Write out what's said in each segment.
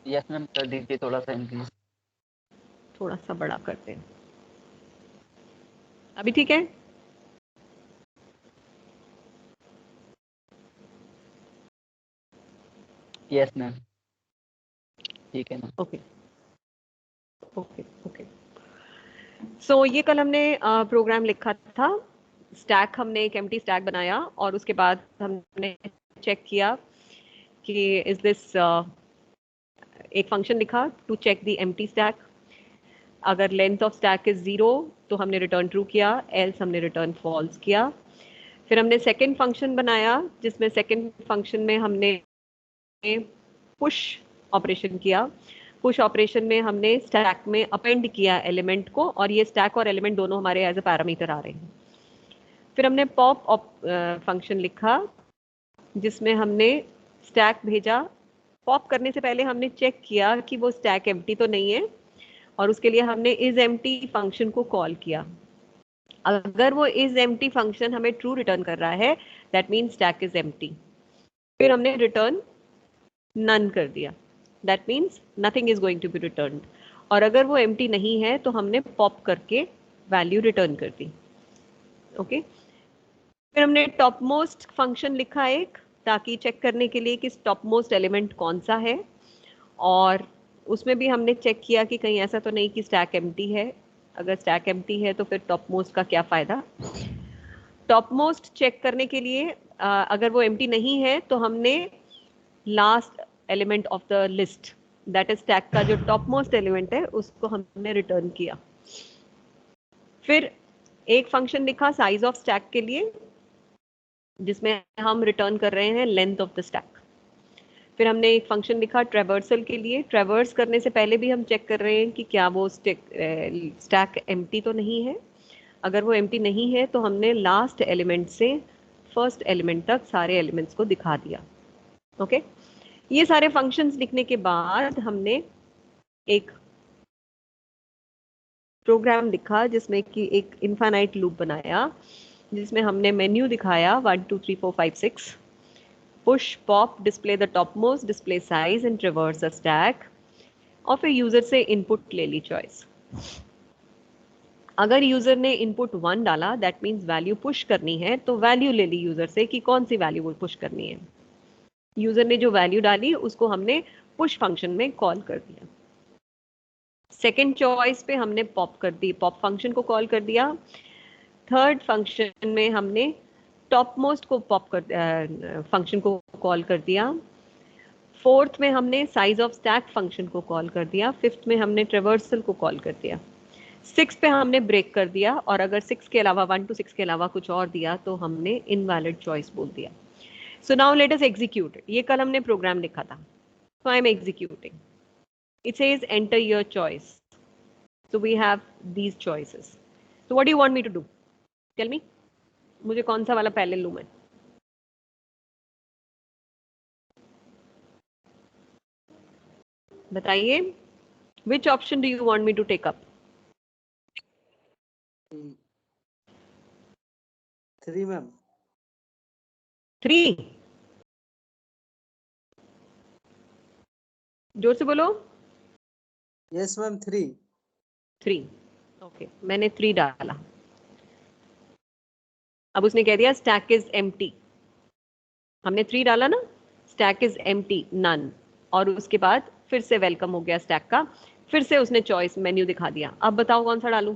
Yes ma'am, कर दीजिए थोड़ा सा इंक्रीज। थोड़ा सा बड़ा करते हैं, अभी ठीक है? यस मैम, ठीक है ma'am. Okay okay okay. So ये कल हमने प्रोग्राम लिखा था। स्टैक, हमने एक एम्प्टी स्टैक बनाया और उसके बाद हमने चेक किया कि इज दिस, एक फंक्शन लिखा to check the empty stack. अगर लेंथ ऑफ स्टैक इज 0 तो हमने रिटर्न ट्रू किया, एल्स हमने रिटर्न फॉल्स किया। फिर हमने सेकंड फंक्शन बनाया जिसमें सेकंड फंक्शन में हमने पुश ऑपरेशन किया। पुश ऑपरेशन में हमने स्टैक में अपेंड किया एलिमेंट को, और ये स्टैक और एलिमेंट दोनों हमारे एज अ पैरामीटर आ रहे हैं। फिर हमने पॉप फंक्शन लिखा जिसमें हमने स्टैक भेजा। पॉप करने से पहले हमने चेक किया कि वो स्टैक एम्प्टी तो नहीं है, और उसके लिए हमने इज एम्प्टी फंक्शन को कॉल किया। अगर वो इज एम्प्टी फंक्शन हमें ट्रू रिटर्न कर रहा है, that mean stack is empty. फिर हमने रिटर्न नन कर दिया, that means nothing is going to be return. और अगर वो एम्प्टी नहीं है तो हमने पॉप करके वैल्यू रिटर्न कर दी। ओके फिर हमने टॉप मोस्ट फंक्शन लिखा एक, ताकि चेक करने के लिए कि टॉप मोस्ट एलिमेंट कौन सा है, और उसमें भी हमने चेक किया कि कहीं ऐसा तो नहीं कि स्टैक एम्प्टी है। अगर स्टैक एम्प्टी है तो फिर टॉप मोस्ट का क्या फायदा। टॉप मोस्ट चेक करने के लिए अगर वो एम्प्टी नहीं है तो हमने last element of the list, that is stack का जो टॉप मोस्ट एलिमेंट है उसको हमने रिटर्न किया। फिर एक फंक्शन लिखा साइज ऑफ स्टैक के लिए जिसमें हम रिटर्न कर रहे हैं लेंथ ऑफ द स्टैक। फिर हमने एक फंक्शन लिखा ट्रेवर्सल के लिए। ट्रेवर्स करने से पहले भी हम चेक कर रहे हैं कि क्या वो स्टैक एम्प्टी तो नहीं है। अगर वो एम्प्टी नहीं है तो हमने लास्ट एलिमेंट से फर्स्ट एलिमेंट तक सारे एलिमेंट्स को दिखा दिया। ओके ये सारे फंक्शंस लिखने के बाद हमने एक प्रोग्राम लिखा जिसमें कि एक इनफाइनाइट लूप बनाया, जिसमें हमने मेन्यू दिखाया 1 2 3 4 5 6, push pop, display the top most, display size and ट्रेवर्स a stack, और फिर यूजर से इनपुट ले ली चॉइस। अगर यूजर ने इनपुट 1 डाला दैट मीन्स वैल्यू पुश करनी है, तो वैल्यू ले ली यूजर से कि कौन सी वैल्यू वो पुश करनी है। यूजर ने जो वैल्यू डाली उसको हमने पुश फंक्शन में कॉल कर दिया। सेकेंड चॉइस पे हमने पॉप कर दी, पॉप फंक्शन को कॉल कर दिया। थर्ड फंक्शन में हमने टॉप मोस्ट को पॉप कर फंक्शन को कॉल कर दिया। फोर्थ में हमने साइज ऑफ स्टैक फंक्शन को कॉल कर दिया। फिफ्थ में हमने ट्रेवर्सल को कॉल कर दिया। सिक्स पे हमने ब्रेक कर दिया, और अगर 6 के अलावा 1 to 6 के अलावा कुछ और दिया तो हमने इनवैलिड चॉइस बोल दिया। So now let us execute. ये कल हमने प्रोग्राम लिखा था, so I am executing. It says enter your choice. So we have these choices. So what do you want me to do? Tell me. मुझे कौन सा वाला पहले लूँ मैं? बताइए. Which option do you want me to take up? 3 ma'am. 3. जोर से बोलो. Yes ma'am 3. 3. ओके मैंने 3 डाला. अब उसने कह दिया स्टैक इज एम्प्टी. हमने 3 डाला ना, स्टैक इज एम्प्टी नन, और उसके बाद फिर से वेलकम हो गया स्टैक का. फिर से उसने चॉइस मेन्यू दिखा दिया. अब बताओ कौन सा डालूं?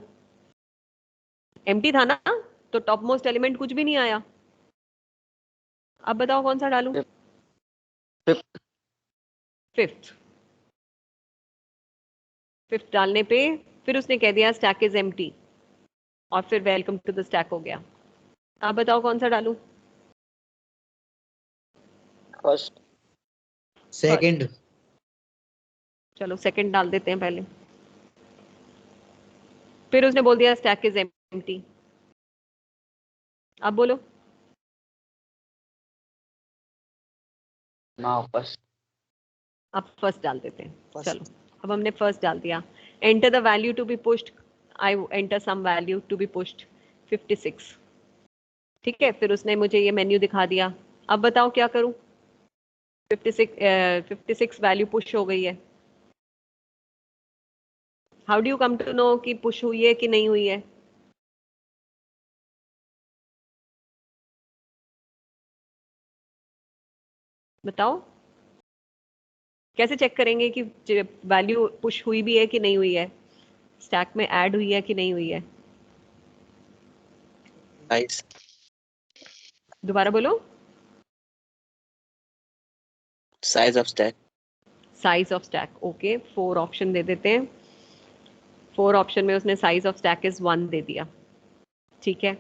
एम्प्टी था ना, तो टॉप मोस्ट एलिमेंट कुछ भी नहीं आया. अब बताओ कौन सा डालूं? फिफ्थ. फिफ्थ डालने पे फिर उसने कह दिया स्टैक इज एम्प्टी, और फिर वेलकम टू द स्टैक हो गया. अब बताओ कौन सा डालूं? फर्स्ट. सेकंड. चलो सेकंड डाल देते हैं पहले. फिर उसने बोल दिया स्टैक इज एम्प्टी. अब बोलो. Now first. अब फर्स्ट डाल देते हैं. First. चलो अब हमने फर्स्ट डाल दिया. Enter the value to be pushed. I enter some value to be pushed 56. ठीक है, फिर उसने मुझे ये मेन्यू दिखा दिया. अब बताओ क्या करूं? 56 वैल्यू पुश हो गई है. How do you come to know कि पुश हुई है कि नहीं हुई है? बताओ, कैसे चेक करेंगे कि वैल्यू पुश हुई भी है कि नहीं हुई है, स्टैक में ऐड हुई है कि नहीं हुई है? साइज दोबारा बोलो। Size of stack. Size of stack, okay, 4 option दे देते हैं। 4 ऑप्शन में उसने साइज ऑफ स्टैक इज 1 दे दिया, ठीक है।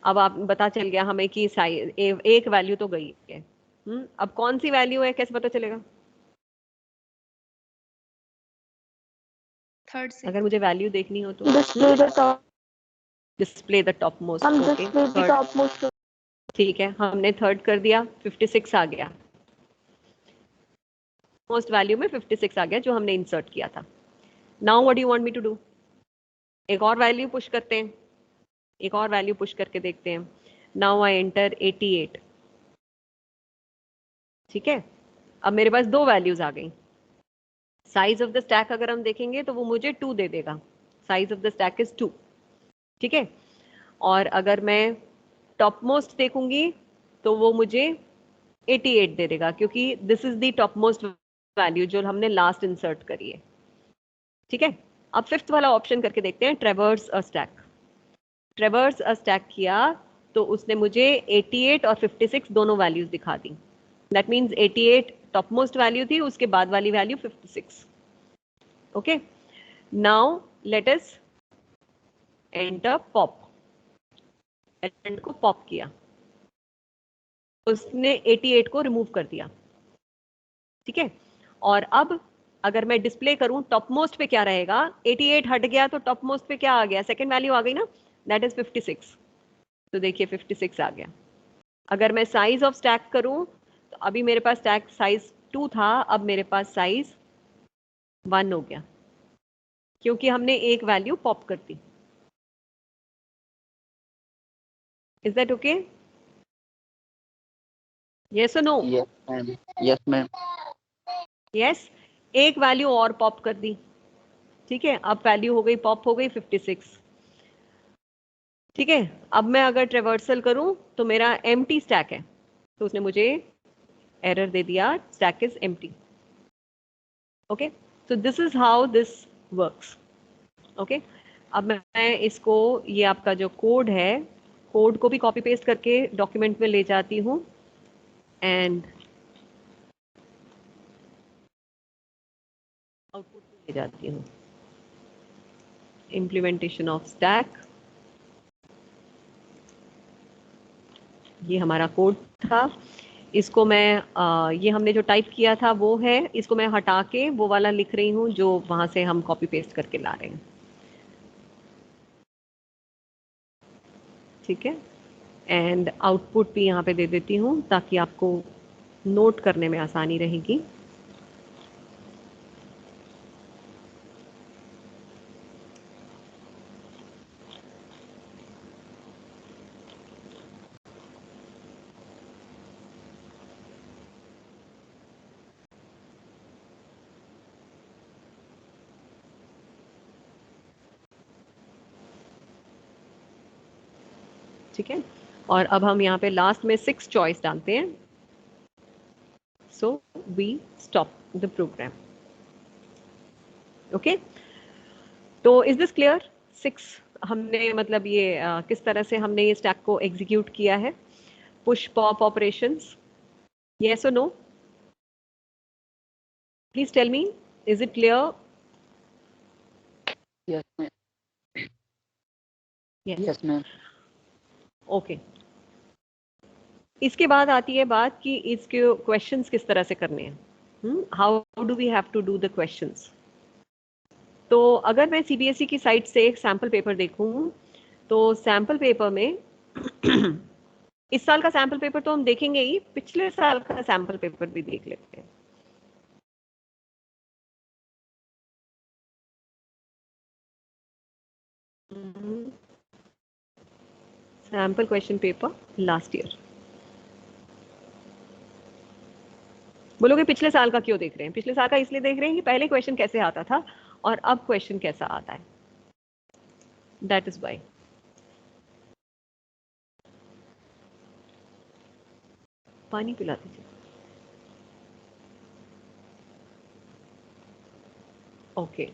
अब आप पता चल गया हमें कि साइज एक वैल्यू तो गई है। अब कौन सी वैल्यू है कैसे पता चलेगा? थर्ड से अगर मुझे वैल्यू देखनी हो तो display the top, display the top most, हम okay, display the top most, ठीक है, हमने थर्ड कर दिया, 56 आ गया, मोस्ट वैल्यू में 56 आ गया जो हमने इंसर्ट किया था। Now what you want me to do? एक और वैल्यू पुश करते हैं, एक और वैल्यू पुश करके देखते हैं। नाउ आई एंटर 88, ठीक है। अब मेरे पास 2 वैल्यूज आ गई। साइज ऑफ द स्टैक अगर हम देखेंगे तो वो मुझे 2 दे देगा, size of the stack is 2, ठीक है। और अगर मैं टॉप मोस्ट देखूंगी तो वो मुझे 88 दे देगा, क्योंकि this is the top most value जो हमने लास्ट इंसर्ट करी है, ठीक है। अब 5th वाला ऑप्शन करके देखते हैं, ट्रेवर्स अ स्टैक। ट्रेवर्स अ स्टैक किया तो उसने मुझे 88 और 56 दोनों वैल्यूज दिखा दी। That means 88 top most value थी, उसके बाद वाली value 56, okay. Now let us enter pop. Element को पॉप किया, उसने 88 को रिमूव कर दिया, ठीक है। और अब अगर मैं डिस्प्ले करूं टॉप मोस्ट पे क्या रहेगा, 88 हट गया तो टॉप मोस्ट पे क्या आ गया, सेकंड वैल्यू आ गई ना, दैट इज 56। तो देखिए 56 आ गया। अगर मैं साइज ऑफ स्टैक करूं तो अभी मेरे पास स्टैक साइज 2 था, अब मेरे पास साइज 1 हो गया, क्योंकि हमने एक वैल्यू पॉप कर दी। Is that okay? यस और no? Yes ma'am, yes ma'am. Yes, एक वैल्यू और पॉप कर दी, ठीक है। अब वैल्यू हो गई, पॉप हो गई 56, ठीक है। अब मैं अगर ट्रेवर्सल करूं तो मेरा एम्प्टी स्टैक है, तो उसने मुझे एरर दे दिया, stack is empty, okay. So this is how this works, okay. अब मैं इसको, ये आपका जो कोड है, कोड को भी कॉपी पेस्ट करके डॉक्यूमेंट में ले जाती हूँ एंड आउटपुट ले जाती हूँ। इम्प्लीमेंटेशन ऑफ स्टैक, ये हमारा कोड था। इसको मैं ये हमने जो टाइप किया था वो है, इसको मैं हटा के वो वाला लिख रही हूँ जो वहां से हम कॉपी पेस्ट करके ला रहे हैं, ठीक है। एंड आउटपुट भी यहाँ पे दे देती हूँ ताकि आपको नोट करने में आसानी रहेगी। ठीक है, और अब हम यहाँ पे लास्ट में 6 चॉइस डालते हैं। So we stop the program, okay. तो इज दिस क्लियर? 6 हमने मतलब ये किस तरह से हमने ये स्टैक को एग्जीक्यूट किया है, push pop operations, yes or no? Please tell me, is it clear? Yes ma'am, Yes. Yes ma'am. Okay. इसके बाद आती है बात कि इसके क्वेश्चंस किस तरह से करने हैं। How do we have to do the questions? तो अगर मैं सीबीएसई की साइट से एक सैम्पल पेपर देखूं तो सैम्पल पेपर में इस साल का सैम्पल पेपर तो हम देखेंगे ही, पिछले साल का सैम्पल पेपर भी देख लेते हैं। Sample question paper last year. बोलोगे पिछले साल का क्यों देख रहे हैं? पिछले साल का इसलिए देख रहे हैं कि पहले क्वेश्चन कैसे आता था और अब क्वेश्चन कैसा आता है, दैट इज वाई। पानी पिला दीजिए। ओके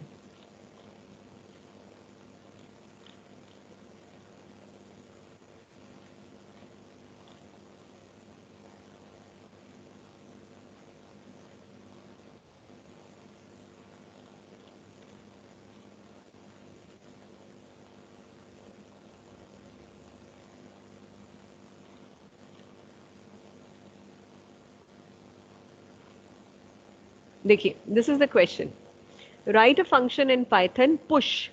देखिए, this is the question. Right a function in Python push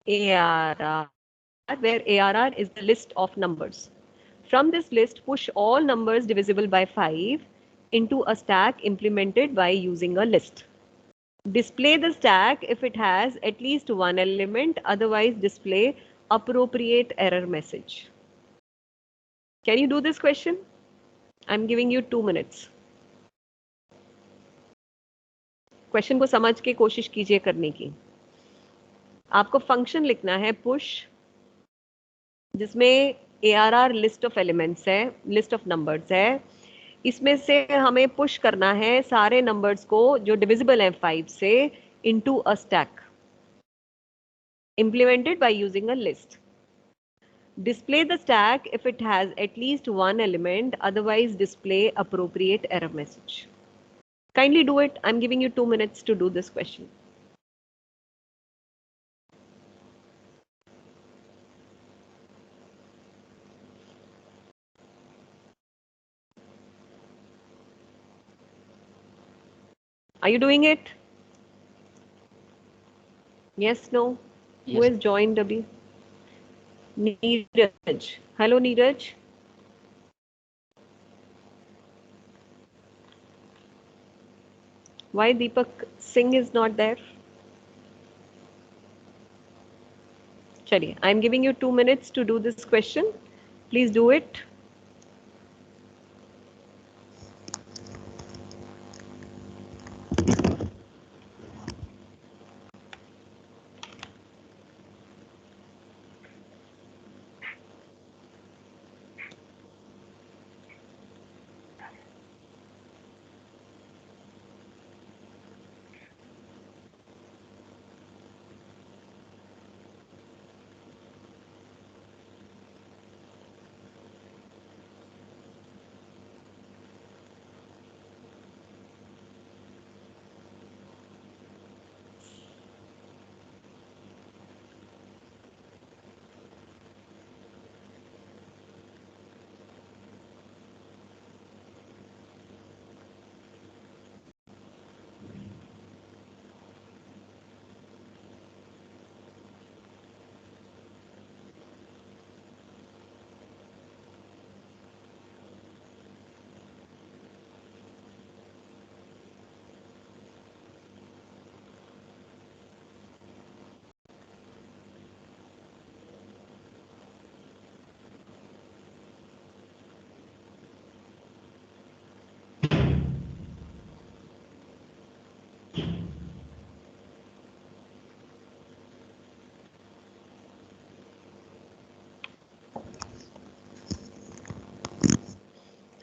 ARR, where ARR is the list of numbers. From this list, push all numbers divisible by 5 into a stack implemented by using a list. Display the stack if it has at least one element, otherwise display appropriate error message. Can you do this question? I'm giving you 2 minutes. Question को समझ के कोशिश कीजिए करने की। आपको function लिखना है पुश, जिसमें ARR लिस्ट ऑफ एलिमेंट्स है, लिस्ट ऑफ नंबर्स है। इसमें से हमें पुश करना है सारे नंबर्स को जो डिविजिबल हैं 5 से into a stack implemented by using a list. Display the stack if it has at least one element, otherwise display appropriate error message. Kindly do it. I'm giving you 2 minutes to do this question. Are you doing it? Yes, no? Who Yes. has joined Abhi? Neeraj. Hello, Neeraj. Why Deepak Singh is not there? Chaliye, I'm giving you 2 minutes to do this question. Please do it.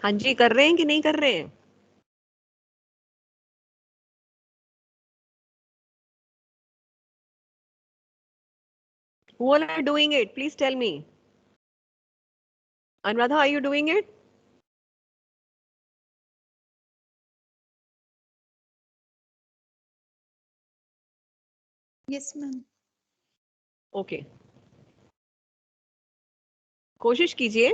हाँ जी, कर रहे हैं कि नहीं कर रहे हैं? Who all are doing it? Please tell me. Anuradha, are you doing it? Yes, ma'am. Okay. कोशिश कीजिए।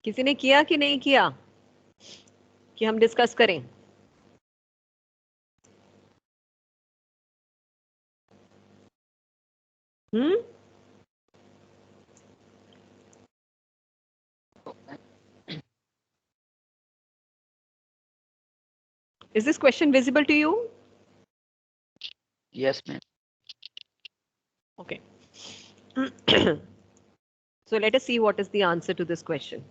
किसी ने किया कि नहीं किया कि हम डिस्कस करें? हम्म, is this question visible to you? Yes, ma'am. Okay. So let us see what is the answer to this question.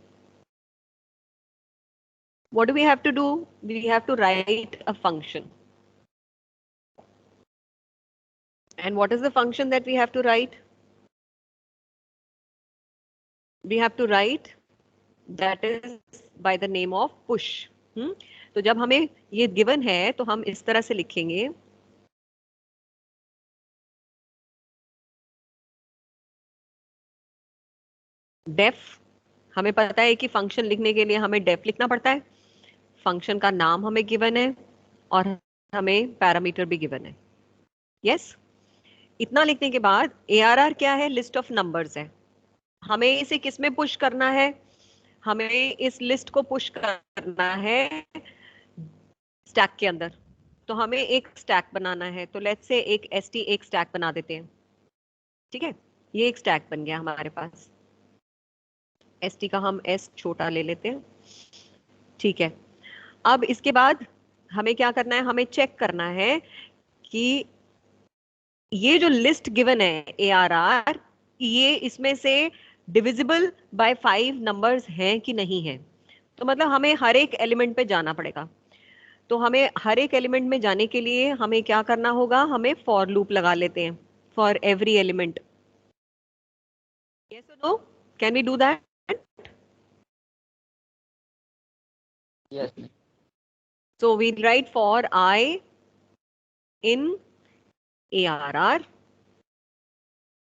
What do we have to do? We have to write a function. And what is the function that we have to write? We have to write that is by the name of push. तो जब हमें ये given है तो हम इस तरह से लिखेंगे, डेफ, हमें पता है कि फंक्शन लिखने के लिए हमें डेफ लिखना पड़ता है, फंक्शन का नाम हमें गिवन है और हमें पैरामीटर भी गिवन है. यस, इतना लिखने के बाद ARR क्या है? लिस्ट ऑफ नंबर्स है. हमें इसे किस में पुश करना है? हमें इस लिस्ट को पुश करना है स्टैक के अंदर. तो हमें एक स्टैक बनाना है. तो लेट्स से एक ST एक स्टैक बना देते हैं. ठीक है, ये एक स्टैक बन गया हमारे पास. ST का हम S छोटा ले लेते हैं. ठीक है, अब इसके बाद हमें क्या करना है? हमें चेक करना है कि ये जो लिस्ट गिवन है ARR, ये इसमें से डिविजिबल बाय 5 नंबर्स हैं कि नहीं है. तो मतलब हमें हर एक एलिमेंट पे जाना पड़ेगा. तो हमें हर एक एलिमेंट में जाने के लिए हमें क्या करना होगा? हमें फॉर लूप लगा लेते हैं फॉर एवरी एलिमेंट. यस और no? Can we do that? Yes, ma'am. So we'll write for I in ARR.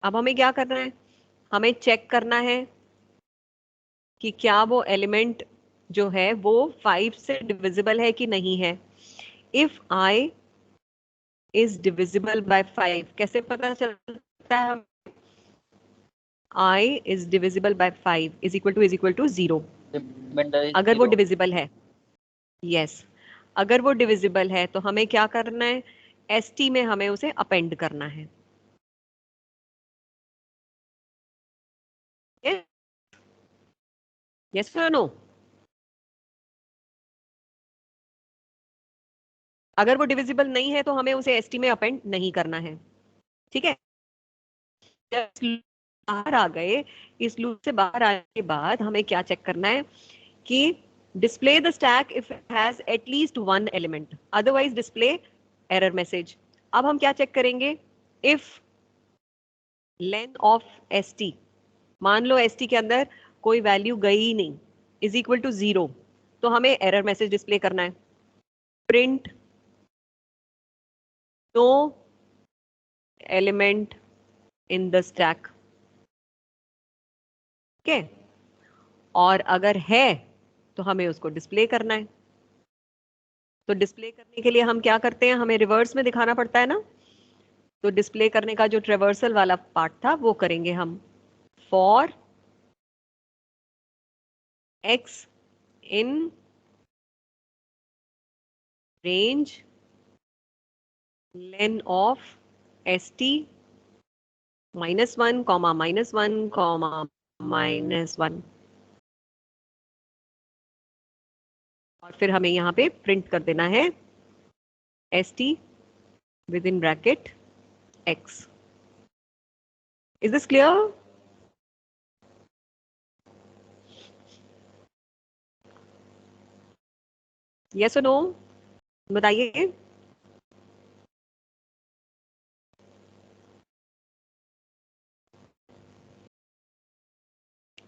अब हमें क्या करना है? हमें चेक करना है कि क्या वो एलिमेंट जो है वो 5 से डिविजिबल है कि नहीं है. If I is divisible by 5, कैसे पता चलता है? I is divisible by 5 is equal to 0. Remainder is अगर वो 0. डिविजिबल है, यस, अगर वो डिविजिबल है तो हमें क्या करना है? ST में हमें उसे अपेंड करना है. यस और नो? अगर वो डिविजिबल नहीं है तो हमें उसे ST में अपेंड नहीं करना है. ठीक है, बाहर आ गए, इस लूप से बाहर आने के बाद हमें क्या चेक करना है कि display the stack if it has at least 1 element, otherwise display error message. अब हम क्या चेक करेंगे? इफ लेंथ ऑफ ST, मान लो ST के अंदर कोई वैल्यू गई ही नहीं, इज इक्वल टू 0, तो हमें एरर मैसेज डिस्प्ले करना है. Print no element in the stack. Okay, और अगर है तो हमें उसको डिस्प्ले करना है. तो डिस्प्ले करने के लिए हम क्या करते हैं? हमें रिवर्स में दिखाना पड़ता है ना. तो डिस्प्ले करने का जो ट्रेवर्सल वाला पार्ट था वो करेंगे हम. For x in range len of ST -1, -1, -1, और फिर हमें यहाँ पे प्रिंट कर देना है ST within bracket x. Is this clear? Yes or no? बताइए.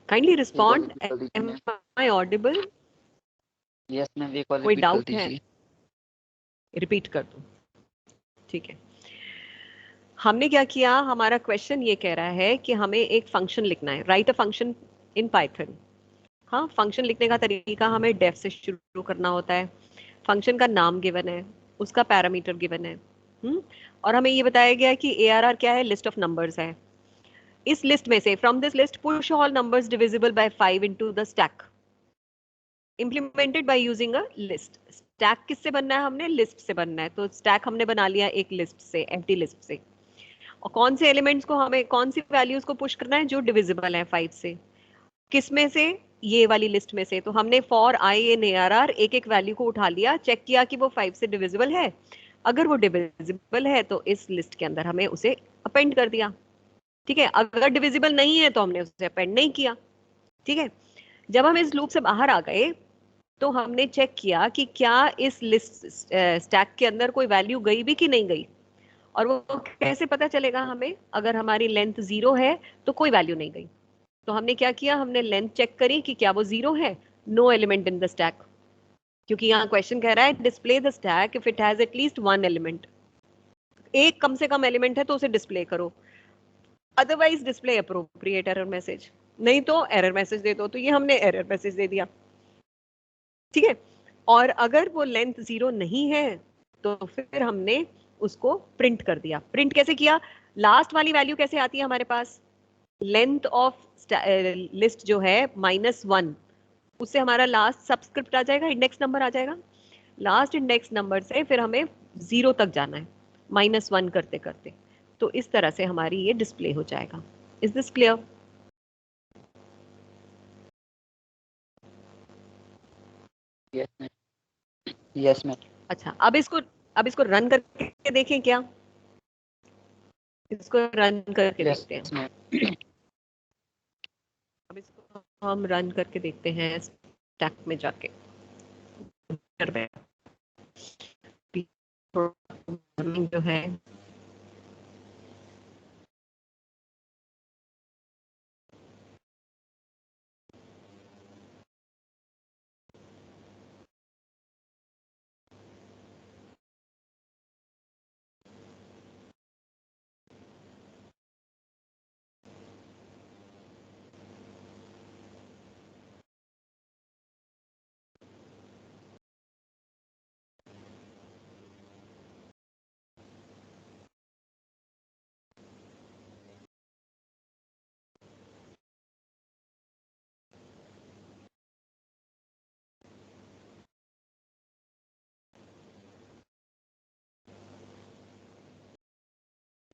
Kindly respond. Am I audible? Yes, ma'am. एक बार कोई repeat कर डाउट है? दीजिए. रिपीट कर दो. ठीक है, हमने क्या किया? हमारा क्वेश्चन ये कह रहा है कि हमें एक फंक्शन लिखना है. Write a function in Python. हाँ, फंक्शन लिखने का तरीका हमें डेफ से शुरू करना होता है. फंक्शन का नाम गिवन है, उसका पैरामीटर गिवन है. और हमें ये बताया गया कि ARR क्या है? लिस्ट ऑफ नंबर्स है. इस लिस्ट में से from this list push all numbers divisible by 5 into the stack. Implemented by using a list. Stack किससे बनना है? हमने लिस्ट से बनना है, तो स्टैक हमने बना लिया एक लिस्ट से, एम्प्टी लिस्ट से। और कौन से एलिमेंट्स को हमें, कौन सी वैल्यूज को पुश करना है? जो डिविजिबल है 5 से। किस में से? ये वाली लिस्ट में से। तो हमने फॉर आई इन ARR एक एक वैल्यू को उठा लिया, चेक किया कि वो 5 से डिविजिबल है। अगर वो डिविजिबल है तो इस लिस्ट के अंदर हमें उसे अपेंड कर दिया। ठीक है, अगर डिविजिबल नहीं है तो हमने उसे अपेंड नहीं किया। ठीक है, जब हम इस लूप से बाहर आ गए तो हमने चेक किया कि क्या इस लिस्ट स्टैक के अंदर कोई वैल्यू गई भी कि नहीं गई। और वो कैसे पता चलेगा हमें? अगर हमारी लेंथ 0 है तो कोई वैल्यू नहीं गई। तो हमने क्या किया? हमने लेंथ चेक करी कि क्या वो 0 है। No element in the stack, क्योंकि यहाँ क्वेश्चन कह रहा है display the stack if it has at least 1 element. एक कम से कम एलिमेंट है तो उसे डिस्प्ले करो, otherwise display appropriate error message, नहीं तो एरर मैसेज दे दो। तो ये हमने एरर मैसेज दे दिया। ठीक है, और अगर वो लेंथ 0 नहीं है तो फिर हमने उसको प्रिंट कर दिया। प्रिंट कैसे किया? लास्ट वाली वैल्यू कैसे आती है हमारे पास? लेंथ ऑफ लिस्ट जो है -1, उससे हमारा लास्ट सबस्क्रिप्ट आ जाएगा, इंडेक्स नंबर आ जाएगा। लास्ट इंडेक्स नंबर से फिर हमें 0 तक जाना है, -1 करते करते। तो इस तरह से हमारी ये डिस्प्ले हो जाएगा। Is this clear? Yes ma'am, yes ma'am. अच्छा, अब इसको रन करके देखें क्या? इसको रन करके यस देखते हैं। मैम। अब इसको हम रन करके देखते हैं स्टैक में जाके। जो है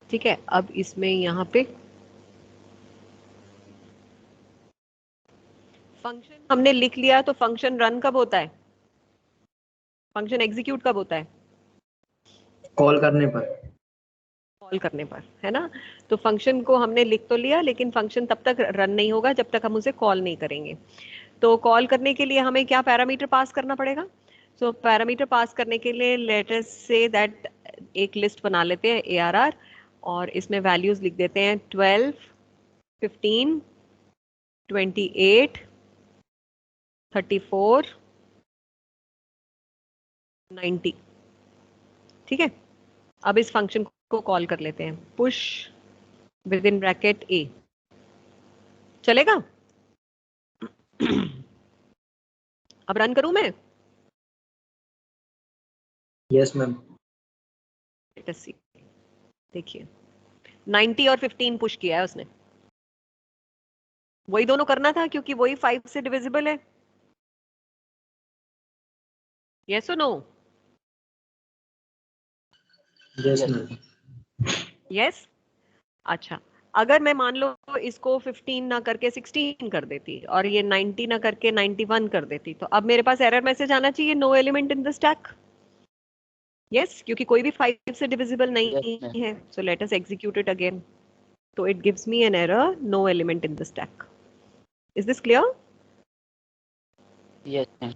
ठीक है, अब इसमें यहाँ पे फंक्शन हमने लिख लिया, तो फंक्शन रन कब होता है? फंक्शन एग्जीक्यूट कब होता है? कॉल करने पर। कॉल करने पर, है ना? तो फंक्शन को हमने लिख तो लिया, लेकिन फंक्शन तब तक रन नहीं होगा जब तक हम उसे कॉल नहीं करेंगे। तो कॉल करने के लिए हमें क्या पैरामीटर पास करना पड़ेगा? सो पैरामीटर पास करने के लिए लेट अस से दैट एक लिस्ट बना लेते हैं ARR, और इसमें वैल्यूज लिख देते हैं 12, 15, 28, 34, 90। ठीक है, अब इस फंक्शन को कॉल कर लेते हैं, push with in bracket A। चलेगा? अब रन करूं मैं? Yes ma'am. लेट अस सी। देखिए 90 और 15 पुश किया है उसने। वही दोनों करना था क्योंकि वही 5 से डिविजिबल है। यस और no? Yes yes ma'am. Yes. अच्छा, अगर मैं मान लो इसको 15 ना करके 16 कर देती और ये 90 ना करके 91 कर देती, तो अब मेरे पास एरर मैसेज आना चाहिए, no element in the stack. Yes, क्योंकि कोई भी 5 से डिविजिबल यस नहीं मैम। है। So let us execute it again. तो it gives me an error, no element in the stack. Is this clear? Yes ma'am.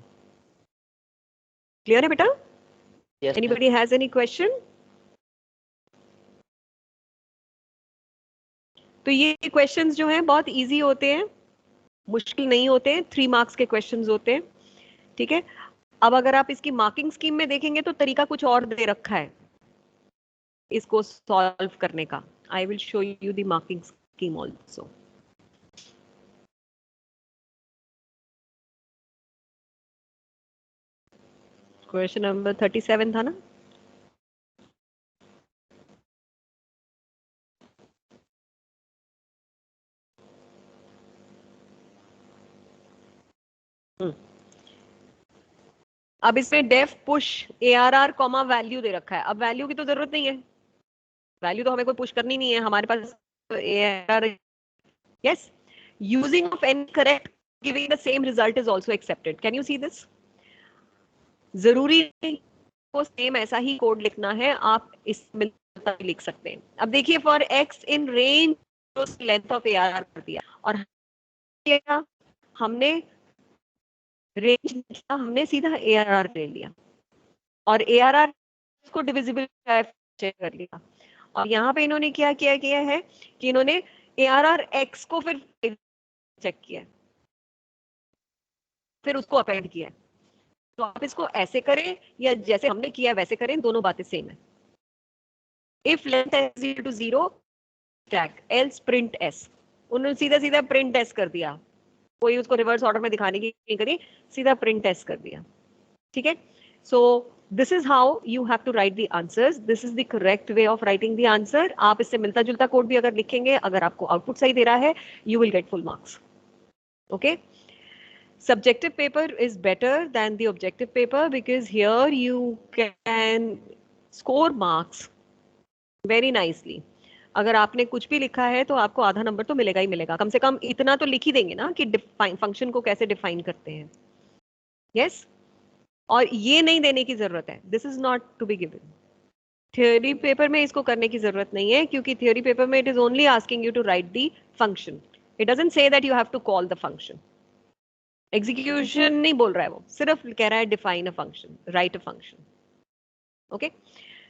Clear है बेटा? Yes ma'am. Anybody has any question? तो ये questions जो हैं बहुत इजी होते हैं, मुश्किल नहीं होते हैं, 3 मार्क्स के क्वेश्चंस होते हैं। ठीक है, अब अगर आप इसकी मार्किंग स्कीम में देखेंगे तो तरीका कुछ और दे रखा है इसको सॉल्व करने का। I will show you the marking scheme also. Question number 37 था ना? अब इसमें def push ARR comma value दे रखा है। अब वैल्यू की तो जरूरत नहीं है, वैल्यू तो हमें कोई पुश करनी नहीं है, हमारे पास ARR। Yes, using of an correct giving the same result is also accepted. Can you see this? जरूरी नहीं को सेम ऐसा ही कोड लिखना है, आप इसमें लिख सकते हैं। अब देखिए, for x in range length of ARR कर दिया, और हमने रेंज हमने सीधा ARR ले लिया और ARR को डिविजिबल चेक कर लिया। और यहाँ पे इन्होंने क्या किया है कि इन्होंने ARR x को फिर चेक किया, फिर उसको अपेंड किया। तो आप इसको ऐसे करें या जैसे हमने किया वैसे करें, दोनों बातें सेम है। If length is equal to 0 stack, else print s। उन्होंने सीधा सीधा प्रिंट s कर दिया, कोई उसको रिवर्स ऑर्डर में दिखाने की नहीं करी, सीधा प्रिंट s कर दिया। ठीक है, so this is how you have to write the answers, this is the correct way of writing the answer. आप इससे मिलता जुलता कोड भी अगर लिखेंगे, अगर आपको आउटपुट सही दे रहा है, you will get full marks. Okay, subjective paper is better than the objective paper because here you can score marks very nicely. अगर आपने कुछ भी लिखा है तो आपको आधा नंबर तो मिलेगा ही मिलेगा, कम से कम इतना तो लिख ही देंगे ना कि फंक्शन को कैसे डिफाइन करते हैं। यस, और ये नहीं देने की जरूरत है, this is not to be given. Theory paper में इसको करने की जरूरत नहीं है, क्योंकि थ्योरी पेपर में it is only asking you to write the function, it doesn't say that you have to call the function. Execution नहीं बोल रहा है वो, सिर्फ कह रहा है define a function, write a function. Okay,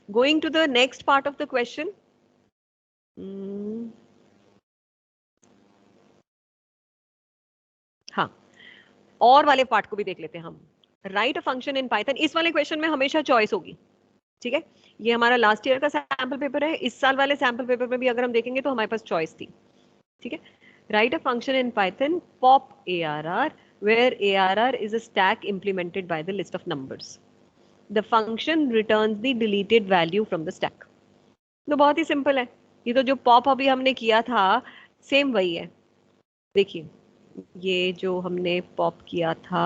going to the next part of the question. हाँ, और वाले पार्ट को भी देख लेते हैं हम। Right a function in Python, इस वाले क्वेश्चन में हमेशा चॉइस होगी। ठीक है, ये हमारा लास्ट ईयर का सैंपल पेपर है, इस साल वाले सैंपल पेपर में भी अगर हम देखेंगे तो हमारे पास चॉइस थी। ठीक है, write a function in Python pop ARR where ARR is a stack implemented by the list of numbers. The function returns the deleted value from the stack. तो बहुत ही सिंपल है, ये तो जो पॉप अभी हमने किया था सेम वही है। देखिए, ये जो हमने पॉप किया था,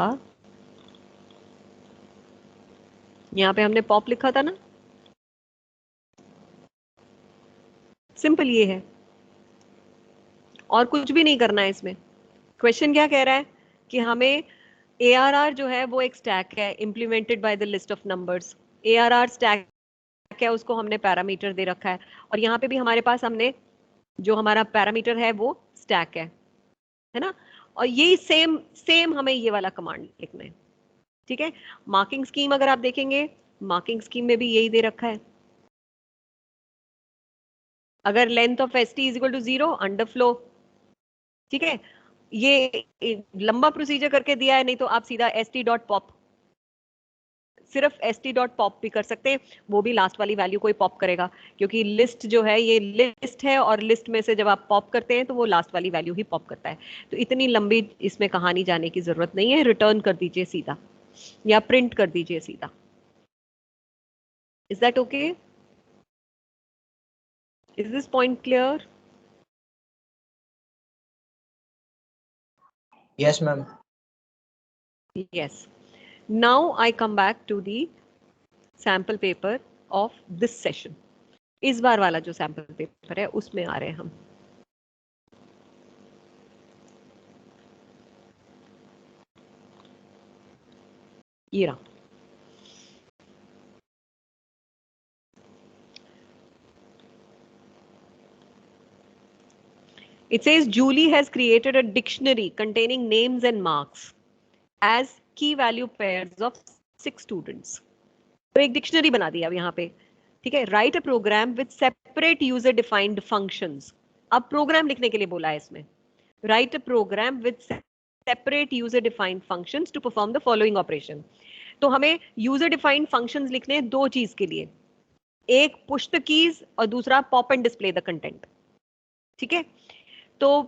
यहाँ पे हमने पॉप लिखा था ना, सिंपल ये है, और कुछ भी नहीं करना है इसमें। क्वेश्चन क्या कह रहा है कि हमें ARR जो है वो एक स्टैक है implemented by the list of numbers. ARR stack है, उसको हमने पैरामीटर दे रखा है, और यहाँ पे भी हमारे पास हमने जो हमारा पैरामीटर है वो स्टैक है ना। और यही सेम हमें ये वाला कमांड लिखना है। ठीक है, मार्किंग स्कीम अगर आप देखेंगे, मार्किंग स्कीम में भी यही दे रखा है। अगर length of st is equal to 0 underflow, ठीक है, ये लंबा प्रोसीजर करके दिया है, नहीं तो आप सीधा st.pop, सिर्फ st.pop भी कर सकते हैं, वो भी लास्ट वाली वैल्यू को ही पॉप करेगा, क्योंकि लिस्ट जो है ये लिस्ट है, और लिस्ट में से जब आप पॉप करते हैं तो वो लास्ट वाली वैल्यू ही पॉप करता है। तो इतनी लंबी इसमें कहानी जाने की जरूरत नहीं है, रिटर्न कर दीजिए सीधा या प्रिंट कर दीजिए सीधा। Is that okay? Is this point clear? Yes, ma'am. Yes. Now I come back to the sample paper of this session. इस बार वाला जो सैंपल पेपर है उसमें आ रहे हैं हम। ये रहा, it says Julie has created a dictionary containing names and marks as key value pairs of 6 students. तो एक डिक्शनरी बना दिया अब यहाँ पे। ठीक है, write a program with separate user defined functions. अब प्रोग्राम लिखने के लिए बोला है इसमें, write a program with separate user defined functions to perform the following operation. तो हमें यूजर डिफाइंड फंक्शंस लिखने हैं दो चीज के लिए, एक पुश द कीज और दूसरा pop and display the content. ठीक है, तो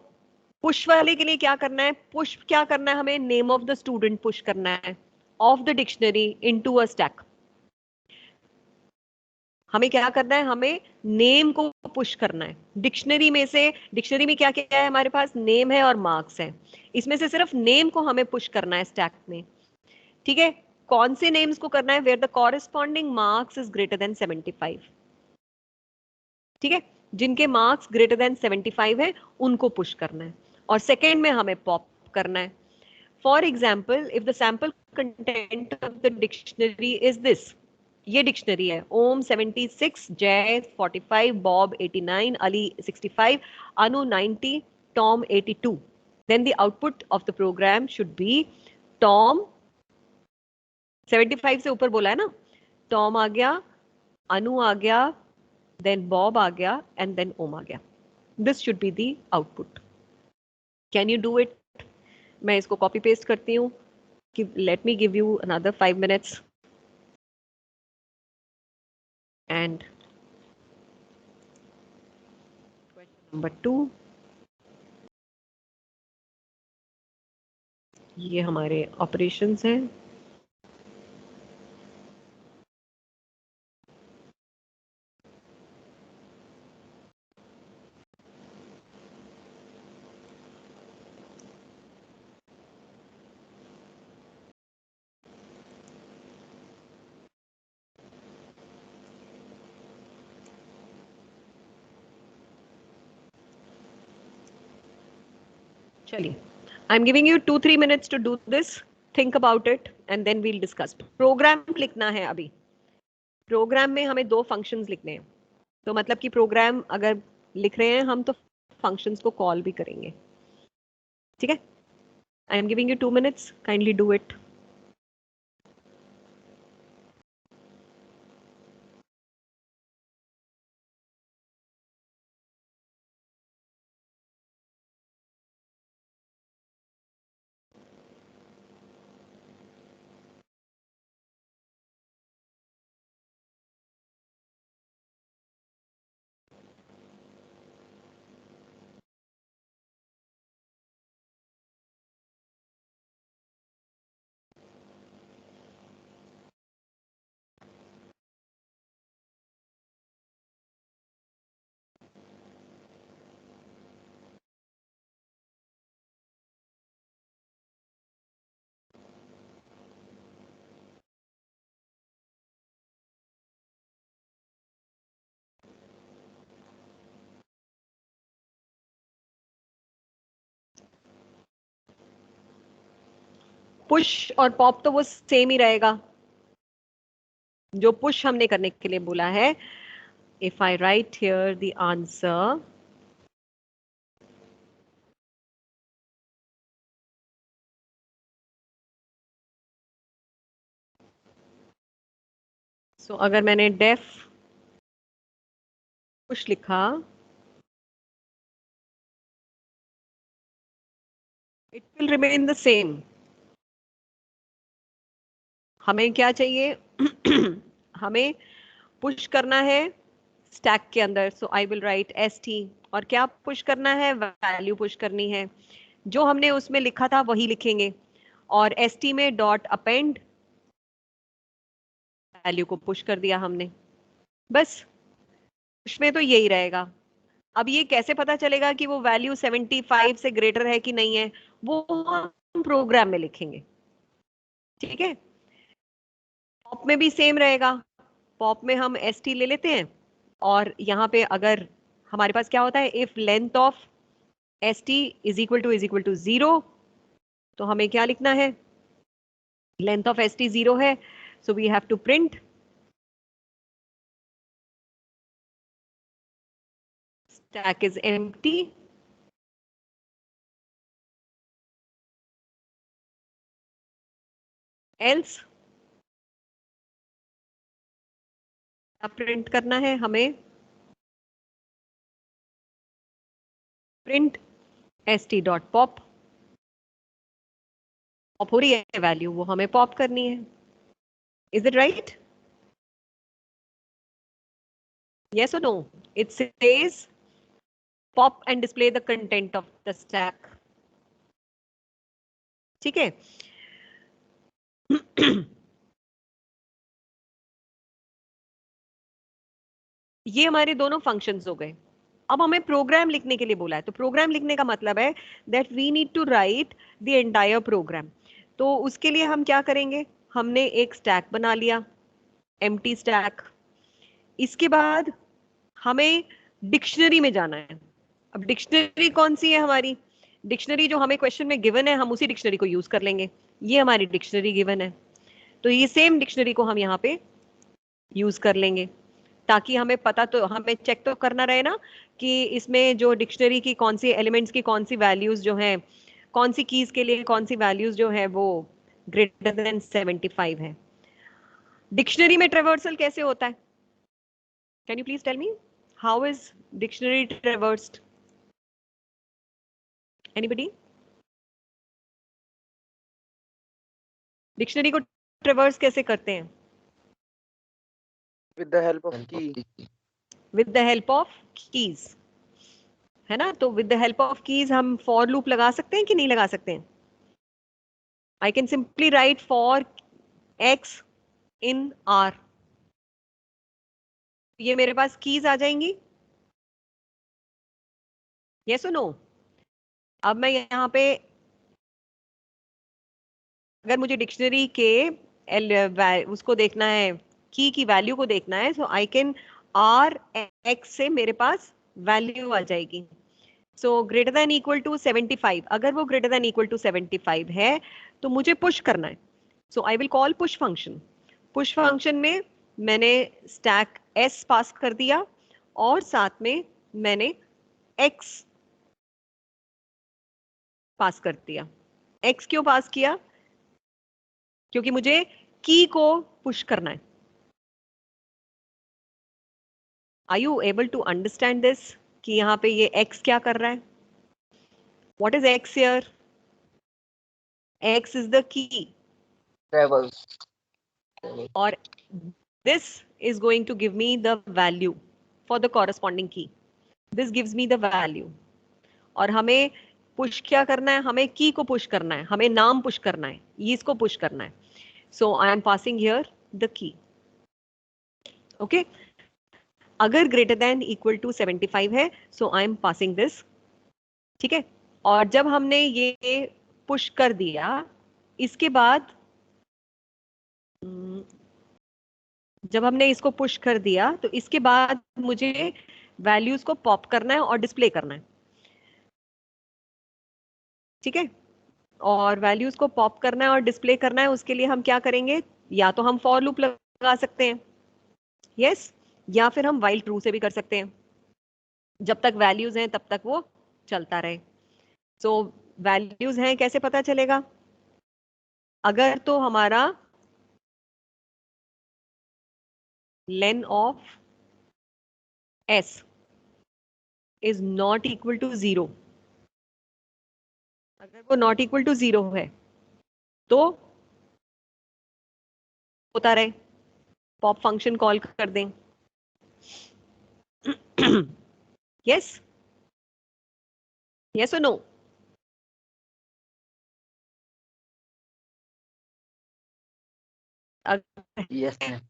पुश वाले के लिए क्या करना है, पुश क्या करना है, हमें name of the student push करना है of the dictionary into a stack. हमें क्या करना है, हमें नेम को पुश करना है डिक्शनरी में से। डिक्शनरी में क्या क्या है हमारे पास, नेम है और मार्क्स है, इसमें से सिर्फ नेम को हमें पुश करना है स्टैक में। ठीक है, कौन से नेम्स को करना है? Where the corresponding marks is greater than 75, ठीक है, जिनके मार्क्स ग्रेटर देन 75 है उनको पुश करना है, और सेकेंड में हमें पॉप करना है. For example, if the sample content of the dictionary is this, ये डिक्शनरी है, ओम 76, जय 45, Bob 89, Ali 65, Anu 90, Tom 82, then the output of the program should be Tom 75 से ऊपर बोला है ना, टॉम आ गया, अनु आ गया, then बॉब आ गया, and then ओम आ गया. This should be the output. Can you do it? मैं इसको कॉपी पेस्ट करती हूँ. Let me give you another 5 minutes. And question number 2. ये हमारे ऑपरेशंस हैं. चलिए, I'm giving you 2-3 minutes to do this. Think about it and then we'll discuss. Program लिखना है अभी. प्रोग्राम में हमें 2 फंक्शंस लिखने हैं. तो मतलब कि प्रोग्राम अगर लिख रहे हैं हम तो फंक्शंस को कॉल भी करेंगे. ठीक है? I am giving you 2 minutes. Kindly do it. Push और पॉप तो वो सेम ही रहेगा. जो पुश हमने करने के लिए बोला है, if I write here the answer, so अगर मैंने डेफ पुश लिखा, it will remain the same. हमें क्या चाहिए? हमें पुश करना है स्टैक के अंदर, सो आई विल राइट st, और क्या पुश करना है? वैल्यू पुश करनी है. जो हमने उसमें लिखा था वही लिखेंगे, और st में डॉट अपेंड वैल्यू को पुश कर दिया हमने. बस उसमें तो यही रहेगा. अब ये कैसे पता चलेगा कि वो वैल्यू 75 से ग्रेटर है कि नहीं है? वो हम प्रोग्राम में लिखेंगे. ठीक है? पॉप में भी सेम रहेगा. पॉप में हम st ले लेते हैं, और यहाँ पे अगर हमारे पास क्या होता है, if length of st is equal to 0, तो हमें क्या लिखना है? लेंथ ऑफ st 0 है, so we have to print stack is empty, else print करना है हमें, print st dot pop. Pop हो रही है वैल्यू, वो हमें पॉप करनी है. Is it right? yes or no? It says pop and display the content of the stack. ठीक है? ये हमारे दोनों फंक्शंस हो गए. अब हमें प्रोग्राम लिखने के लिए बोला है, तो प्रोग्राम लिखने का मतलब है that we need to write the entire program. तो उसके लिए हम क्या करेंगे? हमने एक स्टैक बना लिया, एम्प्टी स्टैक। इसके बाद हमें डिक्शनरी में जाना है। अब डिक्शनरी कौन सी है हमारी? डिक्शनरी जो हमें क्वेश्चन में गिवन है, हम उसी डिक्शनरी को यूज कर लेंगे। ये हमारी डिक्शनरी गिवन है, तो ये सेम डिक्शनरी को हम यहाँ पे यूज कर लेंगे, ताकि हमें पता, तो हमें चेक तो करना रहे ना कि इसमें जो डिक्शनरी की कौन सी एलिमेंट्स की कौन सी वैल्यूज जो हैं, कौन सी कीज के लिए कौन सी वैल्यूज जो है वो ग्रेटर देन 75 है। डिक्शनरी में ट्रेवर्सल कैसे होता है? Can you please tell me how is dictionary traversed? Anybody? Dictionary को ट्रेवर्स कैसे करते हैं? with the help of Help of key. key. With the help of keys, है ना? तो with the help of keys हम फॉर लूप लगा सकते हैं कि नहीं लगा सकते हैं? I can simply write for x in are, ये मेरे पास कीज आ जाएंगी, यस और नो? अब मैं यहाँ पे अगर मुझे डिक्शनरी के उसको देखना है, की वैल्यू को देखना है, so I can R X से मेरे पास वैल्यू आ जाएगी। So greater than equal to 75, अगर वो ग्रेटर देन इक्वल टू 75 है तो मुझे पुश करना है। So I will call push function. Push function में मैंने स्टैक एस पास कर दिया और साथ में मैंने एक्स पास कर दिया। एक्स क्यों पास किया? क्योंकि मुझे की को पुश करना है। Are you able to understand this कि यहाँ पे ये एक्स क्या कर रहा है? What is X here? X is the key, Travels. और this is going to give me the value for the corresponding key. This gives me the value. और हमें पुश क्या करना है? हमें की को पुश करना है, हमें नाम पुश करना है, ये इसको पुश करना है। So I am passing here the key. Okay, अगर ग्रेटर देन इक्वल टू 75 है, so I am passing this. ठीक है, और जब हमने ये पुश कर दिया, इसके बाद जब हमने इसको पुश कर दिया तो इसके बाद मुझे वैल्यूज को पॉप करना है और डिस्प्ले करना है। ठीक है, और वैल्यूज को पॉप करना है और डिस्प्ले करना है, उसके लिए हम क्या करेंगे? या तो हम फॉर लूप लगा सकते हैं, यस, या फिर हम व्हाइल ट्रू से भी कर सकते हैं। जब तक वैल्यूज हैं तब तक वो चलता रहे। सो वैल्यूज हैं कैसे पता चलेगा? अगर तो हमारा len of s is not equal to 0, अगर वो नॉट इक्वल टू 0 है तो होता रहे, पॉप फंक्शन कॉल कर दें। यस, यस और नो? Yes, ma'am.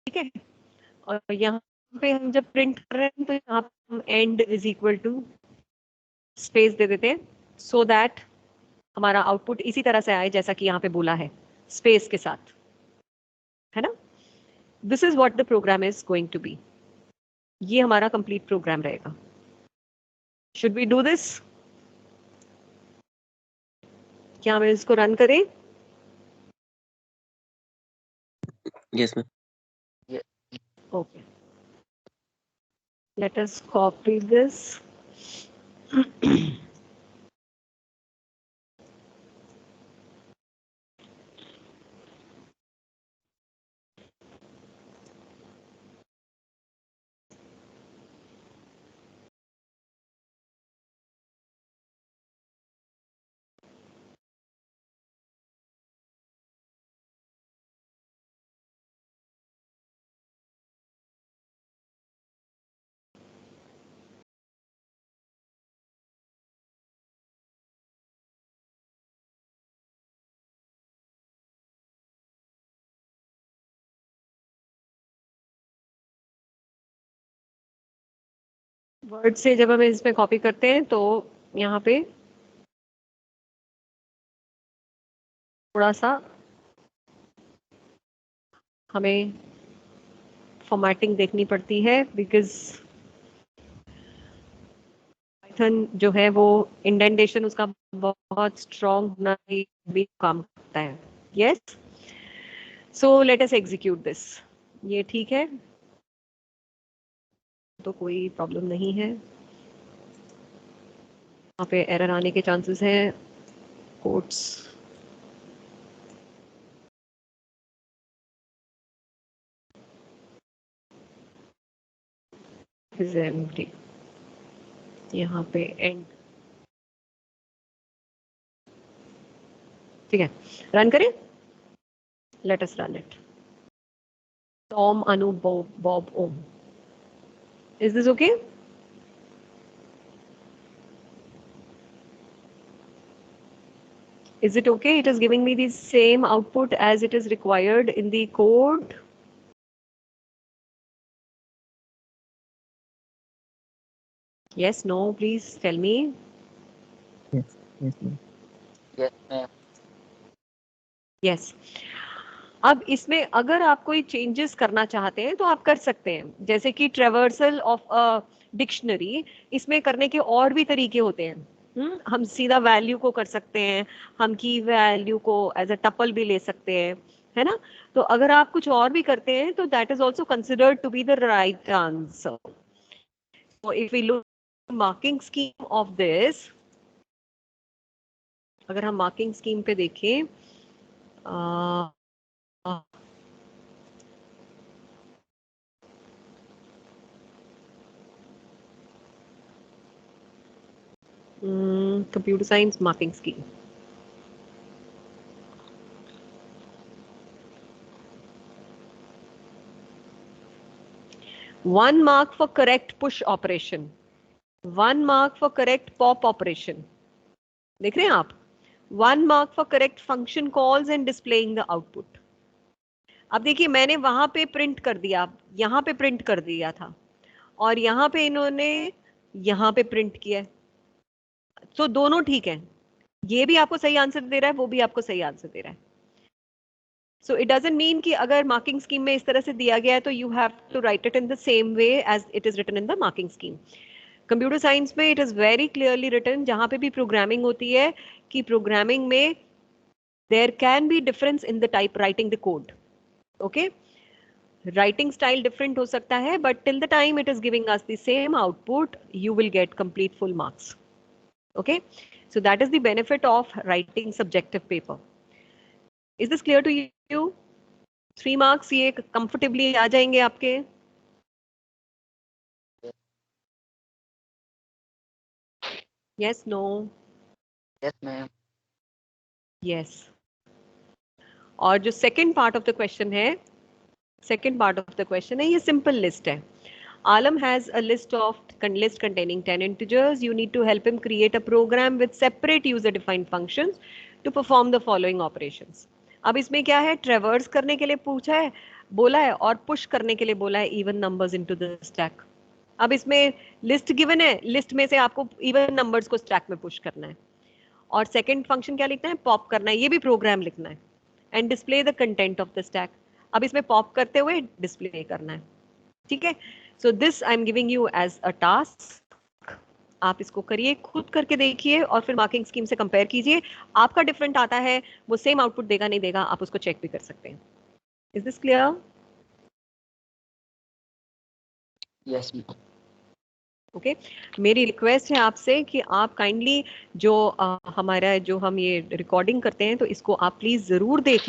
ठीक है, और यहाँ पे हम जब प्रिंट कर रहे हैं तो यहाँ पे हम end is equal to space दे देते हैं, सो दैट हमारा आउटपुट इसी तरह से आए जैसा कि यहाँ पे बोला है, स्पेस के साथ, है ना? This is what the program is going to be. ये हमारा कंप्लीट प्रोग्राम रहेगा। Should we do this? क्या हम इसको रन करें? Yes, ma'am. Okay. Let us copy this. Word से जब हम इसमें कॉपी करते हैं तो यहाँ पे थोड़ा सा हमें फॉर्मेटिंग देखनी पड़ती है, बिकॉज पाइथन जो है वो इंडेंटेशन उसका बहुत स्ट्रॉन्ग होना भी काम करता है. Yes, so let us execute this. ये ठीक है, तो कोई प्रॉब्लम नहीं है. यहाँ पे एरर आने के चांसेस हैं. Quotes is empty. यहाँ पे एंड. ठीक है, रन करें. Let us run it. Tom, Anu, Bob, Om. Is this okay? Is it okay? It is giving me the same output as it is required in the code. Yes, no, please tell me. Yes, ma'am. Yes, ma'am. Yes. अब इसमें अगर आप कोई changes करना चाहते हैं तो आप कर सकते हैं, जैसे कि ट्रेवर्सल ऑफ अ डिक्शनरी. इसमें करने के और भी तरीके होते हैं. हम सीधा वैल्यू को कर सकते हैं, हम की वैल्यू को एज अ टपल भी ले सकते हैं, है ना. तो अगर आप कुछ और भी करते हैं तो that is also considered to be the right answer. So if we look at marking scheme of this, अगर हम मार्किंग स्कीम पे देखें, computer science marking scheme. One mark for correct push operation, 1 mark for correct pop operation. देख रहे हैं आप? 1 mark for correct function calls and displaying the output. अब देखिए, मैंने वहां पे प्रिंट कर दिया, यहाँ पे प्रिंट कर दिया था, और यहाँ पे इन्होंने यहाँ पे प्रिंट किया. तो दोनों ठीक है. ये भी आपको सही आंसर दे रहा है, वो भी आपको सही आंसर दे रहा है. So it doesn't mean कि अगर मार्किंग स्कीम में इस तरह से दिया गया है तो you have to write it in the same way as it is written in the marking scheme. Computer science में it is very clearly written, जहाँ पे भी प्रोग्रामिंग होती है, कि प्रोग्रामिंग में there can be difference in the type writing the code. Okay? Writing style different हो सकता है, but till the time it is giving us the same output, you will get complete full marks. Okay? So that is the benefit of writing subjective paper. Is this clear to you? 3 marks ये comfortably आ जाएंगे आपके. Yes, no. Yes, ma'am. Yes. और जो second part of the question है, ये simple list है. Alam has a list containing 10 integers. You need to help him create a program with separate user-defined functions to perform the following operations. अब इसमें क्या है, ट्रेवर्स करने के लिए पूछा है, बोला है, और पुश करने के लिए बोला है even numbers into the stack. अब इसमें लिस्ट गिवन है, लिस्ट में से आपको इवन नंबर्स को स्टैक में पुश करना है, और सेकंड फंक्शन क्या लिखना है, पॉप करना है. ये भी प्रोग्राम लिखना है. And display the content of the stack. अब इसमें पॉप करते हुए डिस्प्ले करना है. ठीक है. So this I am giving you as a task. आप इसको करिए, खुद करके देखिए, और फिर मार्किंग स्कीम से कंपेयर कीजिए. आपका डिफरेंट आता है, वो सेम आउटपुट देगा नहीं देगा, आप उसको चेक भी कर सकते हैं. Is this clear? Yes, ma'am. Okay. मेरी रिक्वेस्ट है आपसे कि आप काइंडली जो हमारा जो हम ये रिकॉर्डिंग करते हैं, तो इसको आप प्लीज जरूर देखें.